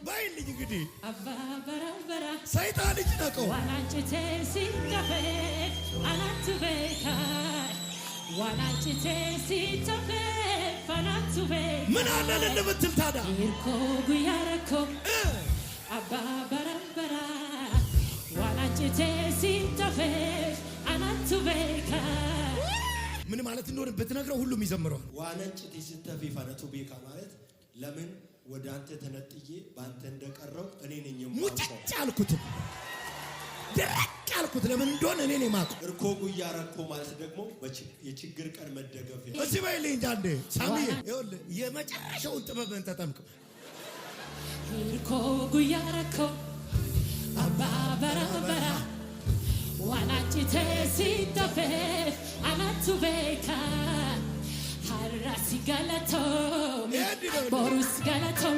ባይልኝ እንግዲህ አባ በራበራ ሰይጣን ይጭነቀው ዋናጭቴ ሲተፈ አናቱ ቤካ ዋናጭቴ ሲተፈ አናቱ ቤካ ምን አለን እንደምትል ታዲያ ይርኮ ጉያረኮ አባ በራበራ ዋናጭቴ ሲተፈ አናቱ ቤካ ምን ማለት እንደሆነ በትነግረው ሁሉም ይዘምረዋል። ዋናጭቴ ሲተፈ አናቱ ቤካ ማለት ለምን ወደ አንተ ተነጥዬ ባንተ እንደቀረው እኔ ነኝ የማውቀው። ሙጭጭ አልኩት ደረቅ አልኩት ለምን እንደሆነ እኔ ነኝ የማውቀው። እርኮ ጉያረኮ ማለት ደግሞ የችግር ቀን መደገፊያ። እዚህ በይልኝ እንዳንዴ ሳሚዬ ይኸውልህ የመጨረሻውን ጥበብን ተጠምቅ። እርኮ ጉያረኮ አባ በራበራ ዋናጭቴ ሲተፈ አናቱ ቤካ Harasi galato, borus galato,